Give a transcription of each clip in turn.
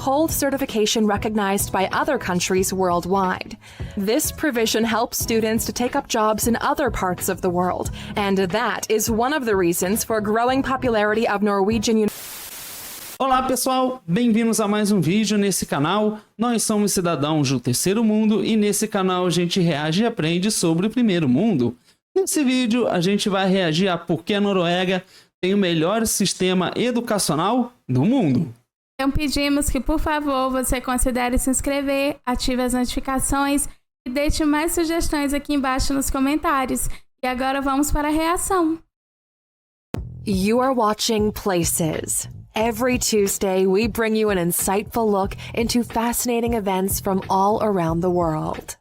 hold certification recognized by other countries worldwide. This provision helps students to take up jobs in other parts of the world, and that is one of the reasons for growing popularity of Norwegian. Olá pessoal, bem-vindos a mais um vídeo nesse canal. Nós somos cidadãos do terceiro mundo e nesse canal a gente reage e aprende sobre o primeiro mundo. Nesse vídeo a gente vai reagir a por que a Noruega tem o melhor sistema educacional do mundo. Então pedimos que, por favor, você considere se inscrever, ative as notificações e deixe mais sugestões aqui embaixo nos comentários. E agora vamos para a reação. You are watching Places. Every Tuesday, we bring you an insightful look into fascinating events from all around the world.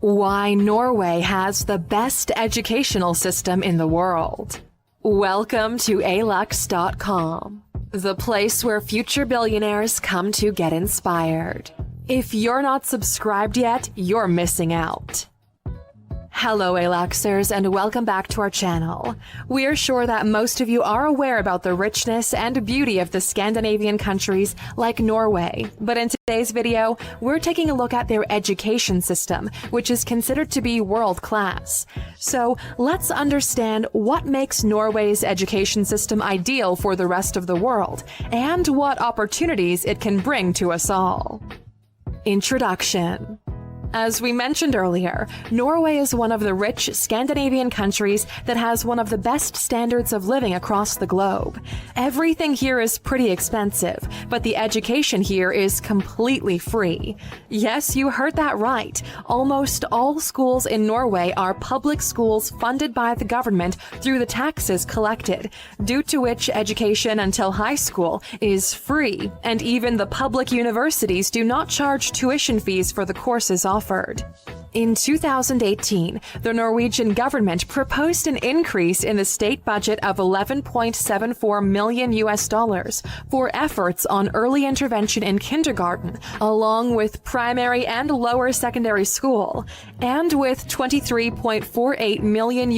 Why Norway has the best educational system in the world. Welcome to alux.com, the place where future billionaires come to get inspired. If you're not subscribed yet, you're missing out. Hello Aluxers and welcome back to our channel. We're sure that most of you are aware about the richness and beauty of the Scandinavian countries like Norway, but in today's video, we're taking a look at their education system, which is considered to be world-class. So let's understand what makes Norway's education system ideal for the rest of the world, and what opportunities it can bring to us all. Introduction. As we mentioned earlier, Norway is one of the rich Scandinavian countries that has one of the best standards of living across the globe. Everything here is pretty expensive, but the education here is completely free. Yes, you heard that right. Almost all schools in Norway are public schools funded by the government through the taxes collected, due to which education until high school is free, and even the public universities do not charge tuition fees for the courses offered. In 2018, the Norwegian government proposed an increase in the state budget of $11.74 million for efforts on early intervention in kindergarten, along with primary and lower secondary school, and with $23.48 million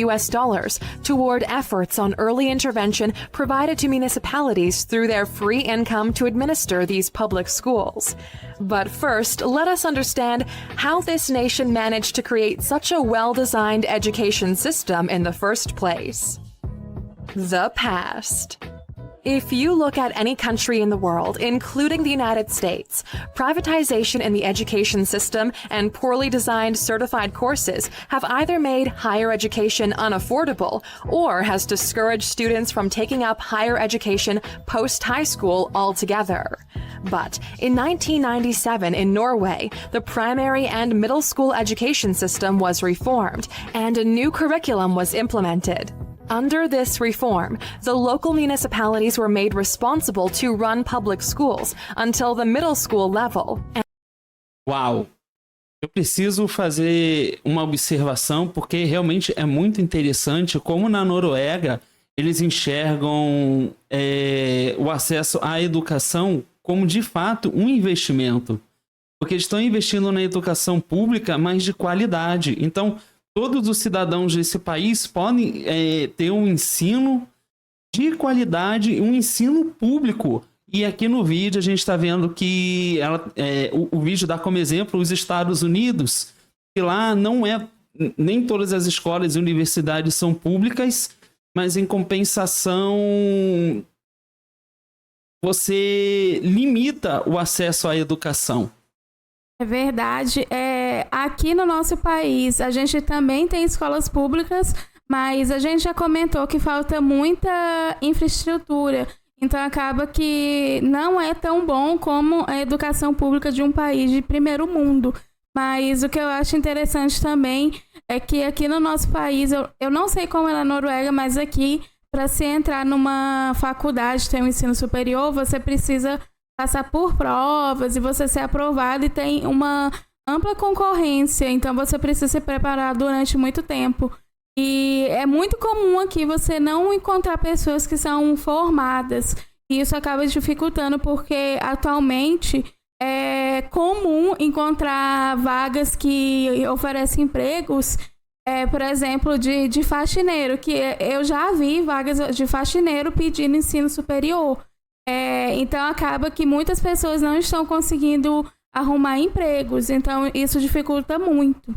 toward efforts on early intervention provided to municipalities through their free income to administer these public schools. But first, let us understand how this nation managed to create such a well-designed education system in the first place. The past. If you look at any country in the world, including the United States, privatization in the education system and poorly designed certified courses have either made higher education unaffordable or has discouraged students from taking up higher education post-high school altogether. But in 1997 in Norway, the primary and middle school education system was reformed and a new curriculum was implemented. Under this reform, the local municipalities were made responsible to run public schools until the middle school level. Uau! Eu preciso fazer uma observação porque realmente é muito interessante como na Noruega eles enxergam o acesso à educação como de fato um investimento. Porque eles estão investindo na educação pública, mas de qualidade. Então, todos os cidadãos desse país podem ter um ensino de qualidade, um ensino público. E aqui no vídeo a gente está vendo que o vídeo dá como exemplo os Estados Unidos, que lá nem todas as escolas e universidades são públicas, mas em compensação você limita o acesso à educação. É verdade. Aqui no nosso país, a gente também tem escolas públicas, mas a gente já comentou que falta muita infraestrutura. Então, acaba que não é tão bom como a educação pública de um país de primeiro mundo. Mas o que eu acho interessante também é que aqui no nosso país, eu não sei como é na Noruega, mas aqui, para se entrar numa faculdade, ter um ensino superior, você precisa passar por provas e você ser aprovado e tem uma ampla concorrência, então você precisa se preparar durante muito tempo. E é muito comum aqui você não encontrar pessoas que são formadas, e isso acaba dificultando porque atualmente é comum encontrar vagas que oferecem empregos, por exemplo, de faxineiro, que eu já vi vagas de faxineiro pedindo ensino superior. Então acaba que muitas pessoas não estão conseguindo arrumar empregos, então isso dificulta muito.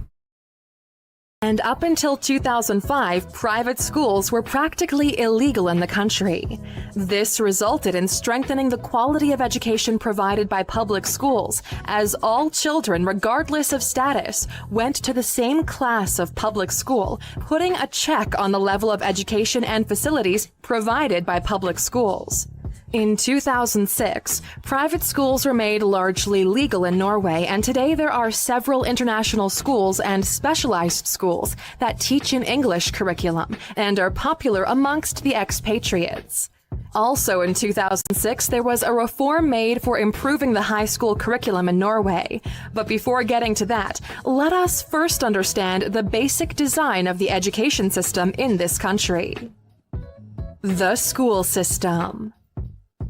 And up until 2005, private schools were practically illegal in the country. This resulted in strengthening the quality of education provided by public schools, as all children, regardless of status, went to the same class of public school, putting a check on the level of education and facilities provided by public schools. In 2006, private schools were made largely legal in Norway, and today there are several international schools and specialized schools that teach an English curriculum and are popular amongst the expatriates. Also in 2006, there was a reform made for improving the high school curriculum in Norway. But before getting to that, let us first understand the basic design of the education system in this country. The school system.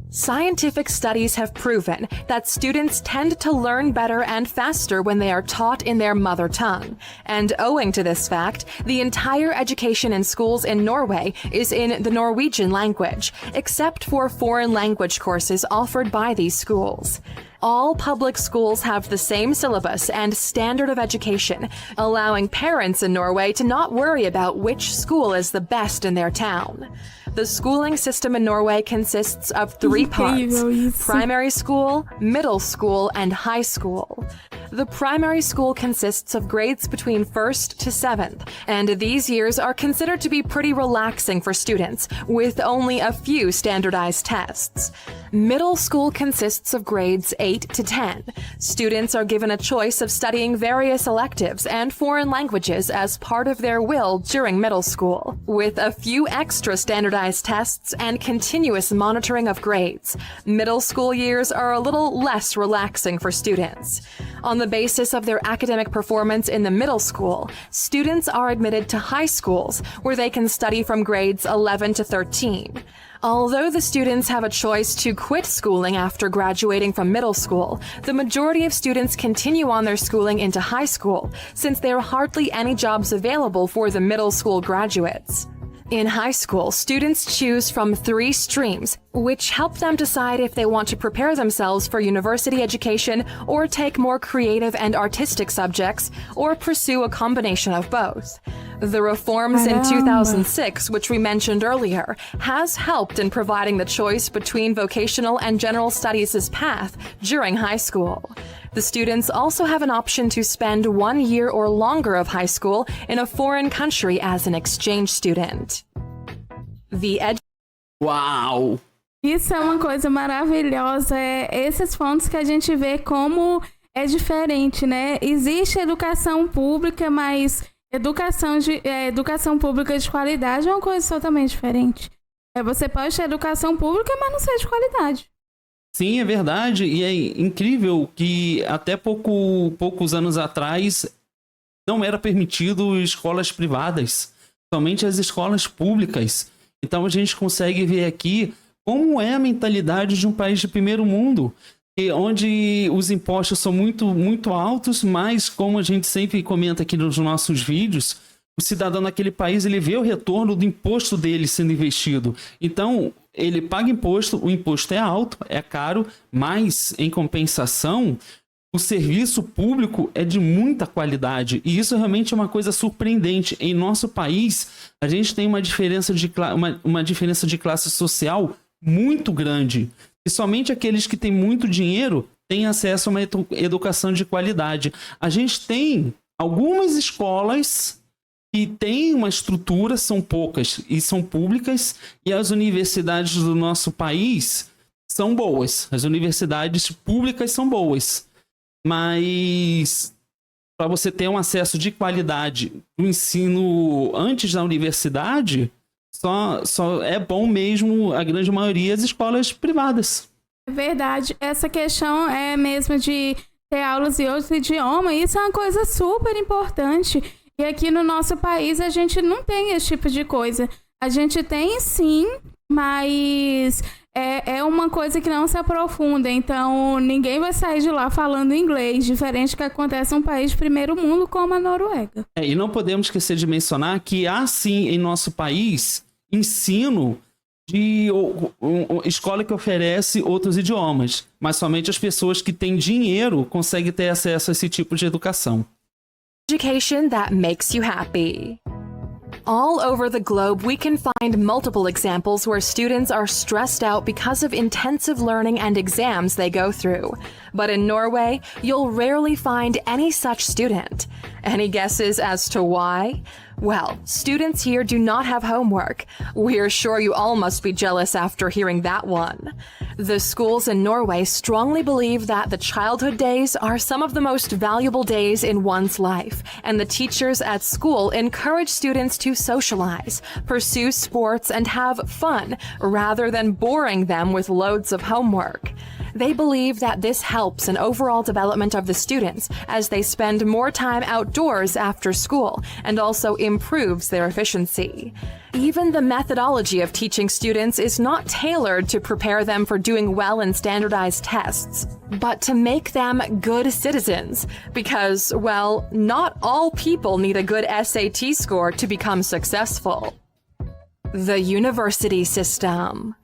Scientific studies have proven that students tend to learn better and faster when they are taught in their mother tongue. And owing to this fact, the entire education in schools in Norway is in the Norwegian language, except for foreign language courses offered by these schools. All public schools have the same syllabus and standard of education, allowing parents in Norway to not worry about which school is the best in their town. The schooling system in Norway consists of three parts: primary school, middle school, and high school. The primary school consists of grades between 1st to 7th, and these years are considered to be pretty relaxing for students, with only a few standardized tests. Middle school consists of grades 8 to 10. Students are given a choice of studying various electives and foreign languages as part of their will during middle school, with a few extra standardized tests and continuous monitoring of grades. Middle school years are a little less relaxing for students. On the basis of their academic performance in the middle school, students are admitted to high schools, where they can study from grades 11 to 13. Although the students have a choice to quit schooling after graduating from middle school, the majority of students continue on their schooling into high school, since there are hardly any jobs available for the middle school graduates. In high school, students choose from 3 streams, which help them decide if they want to prepare themselves for university education or take more creative and artistic subjects, or pursue a combination of both. The reforms in 2006, which we mentioned earlier, has helped in providing the choice between vocational and general studies' path during high school. The students also have an option to spend 1 year or longer of high school in a foreign country as an exchange student. Uau! Isso é uma coisa maravilhosa, esses pontos que a gente vê como é diferente, né? Existe educação pública, mas educação pública de qualidade é uma coisa totalmente diferente. Você pode ter educação pública, mas não ser de qualidade. Sim, é verdade. E é incrível que até poucos anos atrás não era permitido escolas privadas, somente as escolas públicas. Então a gente consegue ver aqui como é a mentalidade de um país de primeiro mundo, onde os impostos são muito, muito altos, mas como a gente sempre comenta aqui nos nossos vídeos, o cidadão naquele país ele vê o retorno do imposto dele sendo investido. Então ele paga imposto, o imposto é alto, é caro, mas em compensação o serviço público é de muita qualidade. E isso realmente é uma coisa surpreendente. Em nosso país, a gente tem uma diferença de classe social muito grande. E somente aqueles que têm muito dinheiro têm acesso a uma educação de qualidade. A gente tem algumas escolas que têm uma estrutura, são poucas e são públicas, e as universidades do nosso país são boas. As universidades públicas são boas. Mas para você ter um acesso de qualidade no ensino antes da universidade, só é bom mesmo, a grande maioria, as escolas privadas. É verdade. Essa questão é mesmo de ter aulas em outro idioma, isso é uma coisa super importante. E aqui no nosso país a gente não tem esse tipo de coisa. A gente tem sim, mas é uma coisa que não se aprofunda. Então ninguém vai sair de lá falando inglês, diferente do que acontece em um país de primeiro mundo como a Noruega. E não podemos esquecer de mencionar que há sim em nosso país ensino de escola que oferece outros idiomas, mas somente as pessoas que têm dinheiro conseguem ter acesso a esse tipo de educação. Education that makes you happy. All over the globe, we can find multiple examples where students are stressed out because of intensive learning and exams they go through. But in Norway, you'll rarely find any such student. Any guesses as to why? Well, students here do not have homework. We're sure you all must be jealous after hearing that one. The schools in Norway strongly believe that the childhood days are some of the most valuable days in one's life, and the teachers at school encourage students to socialize, pursue sports, and have fun rather than boring them with loads of homework. They believe that this helps in overall development of the students as they spend more time outdoors after school and also improves their efficiency. Even the methodology of teaching students is not tailored to prepare them for doing well in standardized tests, but to make them good citizens because, well, not all people need a good SAT score to become successful. The university system.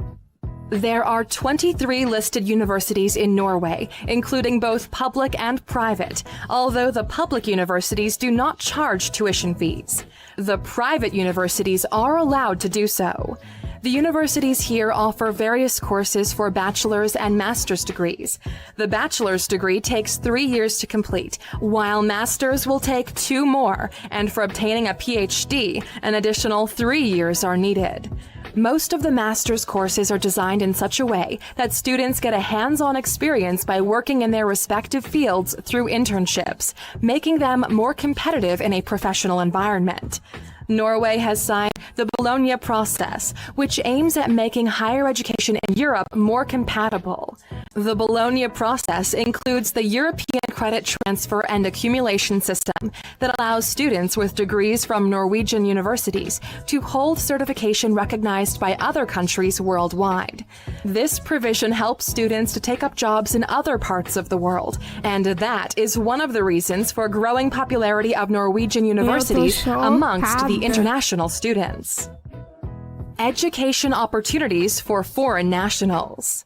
There are 23 listed universities in Norway, including both public and private, although the public universities do not charge tuition fees. The private universities are allowed to do so. The universities here offer various courses for bachelor's and master's degrees. The bachelor's degree takes 3 years to complete, while master's will take 2 more, and for obtaining a PhD, an additional 3 years are needed. Most of the master's courses are designed in such a way that students get a hands-on experience by working in their respective fields through internships, making them more competitive in a professional environment. Norway has signed the Bologna process, which aims at making higher education in Europe more compatible. The Bologna process includes the European credit transfer and accumulation system that allows students with degrees from Norwegian universities to hold certification recognized by other countries worldwide. This provision helps students to take up jobs in other parts of the world, and that is one of the reasons for growing popularity of Norwegian universities amongst the international students. Education opportunities for foreign nationals.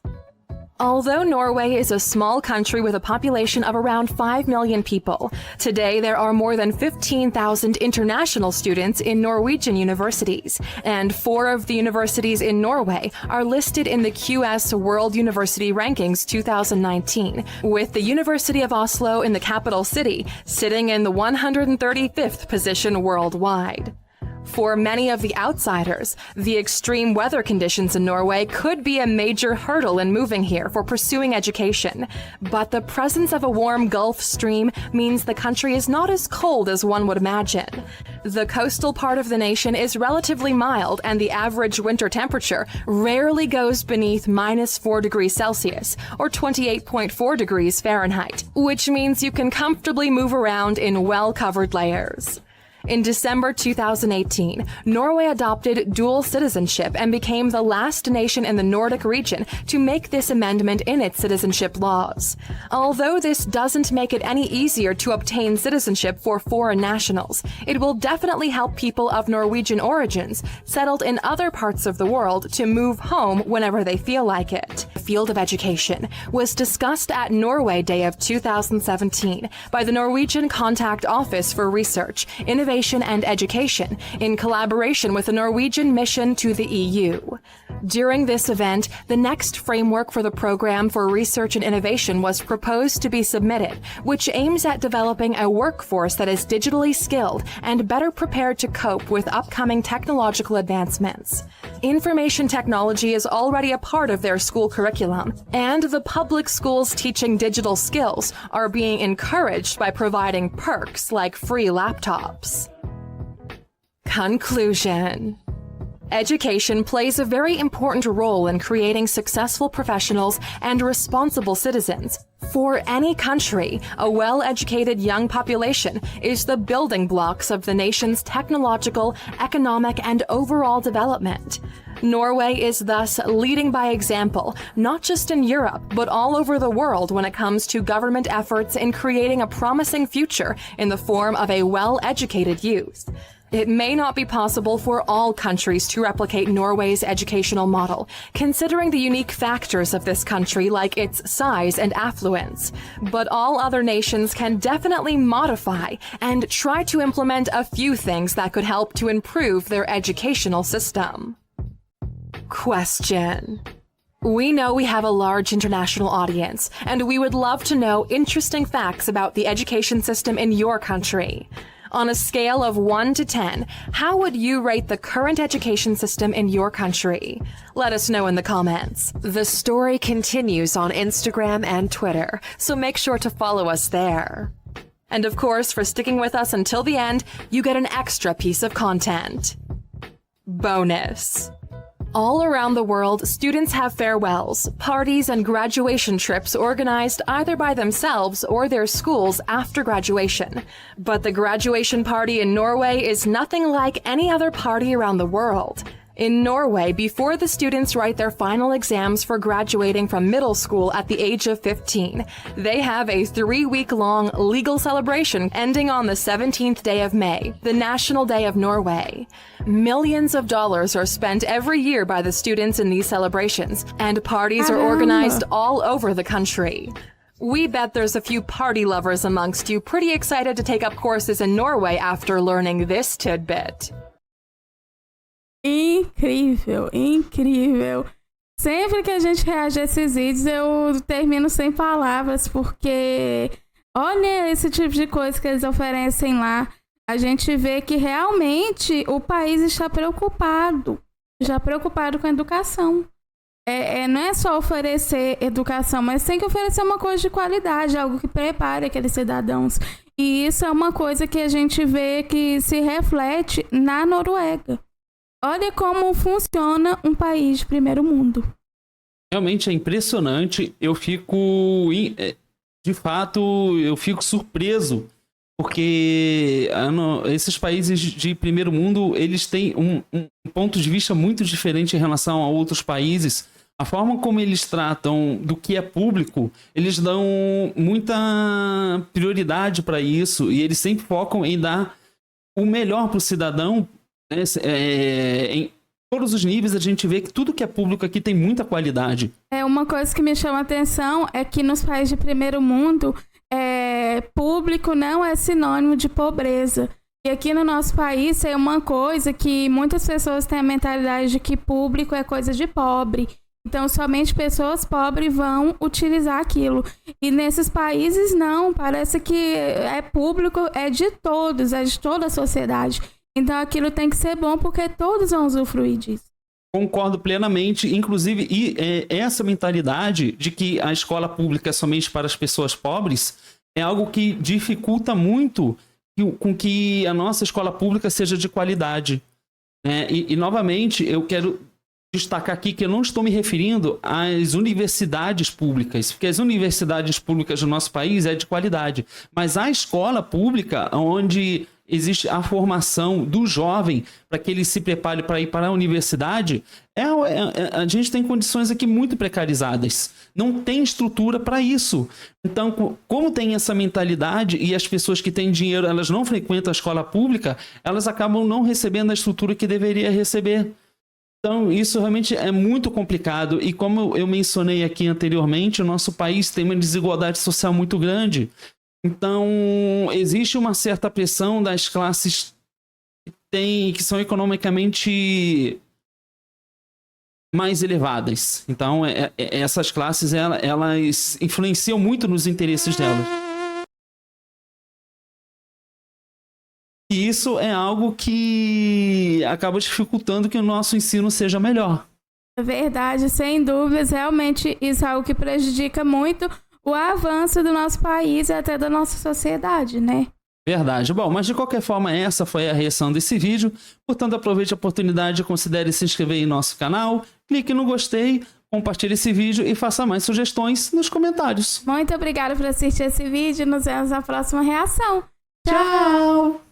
Although Norway is a small country with a population of around 5 million people, today there are more than 15,000 international students in Norwegian universities, and 4 of the universities in Norway are listed in the QS World University Rankings 2019, with the University of Oslo in the capital city sitting in the 135th position worldwide. For many of the outsiders, the extreme weather conditions in Norway could be a major hurdle in moving here for pursuing education. But the presence of a warm Gulf Stream means the country is not as cold as one would imagine. The coastal part of the nation is relatively mild, and the average winter temperature rarely goes beneath -4 degrees Celsius or 28.4 degrees Fahrenheit, which means you can comfortably move around in well-covered layers. In December 2018, Norway adopted dual citizenship and became the last nation in the Nordic region to make this amendment in its citizenship laws. Although this doesn't make it any easier to obtain citizenship for foreign nationals, it will definitely help people of Norwegian origins settled in other parts of the world to move home whenever they feel like it. The field of education was discussed at Norway Day of 2017 by the Norwegian Contact Office for Research, Innovation and Education in collaboration with the Norwegian mission to the EU. During this event, the next framework for the Program for Research and Innovation was proposed to be submitted, which aims at developing a workforce that is digitally skilled and better prepared to cope with upcoming technological advancements. Information technology is already a part of their school curriculum, and the public schools teaching digital skills are being encouraged by providing perks like free laptops. Conclusion. Education plays a very important role in creating successful professionals and responsible citizens. For any country, a well-educated young population is the building blocks of the nation's technological, economic, and overall development. Norway is thus leading by example, not just in Europe, but all over the world when it comes to government efforts in creating a promising future in the form of a well-educated youth. It may not be possible for all countries to replicate Norway's educational model, considering the unique factors of this country like its size and affluence. But all other nations can definitely modify and try to implement a few things that could help to improve their educational system. Question. We know we have a large international audience, and we would love to know interesting facts about the education system in your country. On a scale of 1 to 10, how would you rate the current education system in your country? Let us know in the comments. The story continues on Instagram and Twitter, so make sure to follow us there. And of course, for sticking with us until the end, you get an extra piece of content. Bonus. All around the world, students have farewells, parties, and graduation trips organized either by themselves or their schools after graduation. But the graduation party in Norway is nothing like any other party around the world. In Norway, before the students write their final exams for graduating from middle school at the age of 15, they have a 3-week-long legal celebration ending on the 17th day of May, the National Day of Norway. Millions of dollars are spent every year by the students in these celebrations, and parties are organized all over the country. We bet there's a few party lovers amongst you pretty excited to take up courses in Norway after learning this tidbit. Incrível, incrível. Sempre que a gente reage a esses vídeos, eu termino sem palavras, porque olha esse tipo de coisa que eles oferecem lá. A gente vê que realmente o país está preocupado com a educação. Não é só oferecer educação, mas tem que oferecer uma coisa de qualidade, algo que prepare aqueles cidadãos. E isso é uma coisa que a gente vê que se reflete na Noruega. Olha como funciona um país de primeiro mundo. Realmente é impressionante. Eu fico, de fato, eu fico surpreso, porque esses países de primeiro mundo, eles têm um ponto de vista muito diferente em relação a outros países. A forma como eles tratam do que é público, eles dão muita prioridade para isso, e eles sempre focam em dar o melhor para o cidadão. Em todos os níveis a gente vê que tudo que é público aqui tem muita qualidade. Uma coisa que me chama a atenção é que nos países de primeiro mundo, público não é sinônimo de pobreza. E aqui no nosso país é uma coisa que muitas pessoas têm a mentalidade de que público é coisa de pobre. Então somente pessoas pobres vão utilizar aquilo. E nesses países não, parece que público, é de todos, é de toda a sociedade. Então aquilo tem que ser bom porque todos vão usufruir disso. Concordo plenamente, inclusive, e essa mentalidade de que a escola pública é somente para as pessoas pobres é algo que dificulta muito com que a nossa escola pública seja de qualidade. E novamente, eu quero destacar aqui que eu não estou me referindo às universidades públicas, porque as universidades públicas do nosso país é de qualidade, mas a escola pública, onde existe a formação do jovem para que ele se prepare para ir para a universidade, a gente tem condições aqui muito precarizadas. Não tem estrutura para isso. Então, como tem essa mentalidade e as pessoas que têm dinheiro, elas não frequentam a escola pública, elas acabam não recebendo a estrutura que deveria receber. Então, isso realmente é muito complicado. E como eu mencionei aqui anteriormente, o nosso país tem uma desigualdade social muito grande. Então, existe uma certa pressão das classes que são economicamente mais elevadas. Então, essas classes, elas influenciam muito nos interesses delas. E isso é algo que acaba dificultando que o nosso ensino seja melhor. É verdade, sem dúvidas. Realmente, isso é algo que prejudica muito o avanço do nosso país e até da nossa sociedade, né? Verdade. Bom, mas de qualquer forma, essa foi a reação desse vídeo. Portanto, aproveite a oportunidade e considere se inscrever em nosso canal, clique no gostei, compartilhe esse vídeo e faça mais sugestões nos comentários. Muito obrigada por assistir esse vídeo. Nos vemos na próxima reação. Tchau!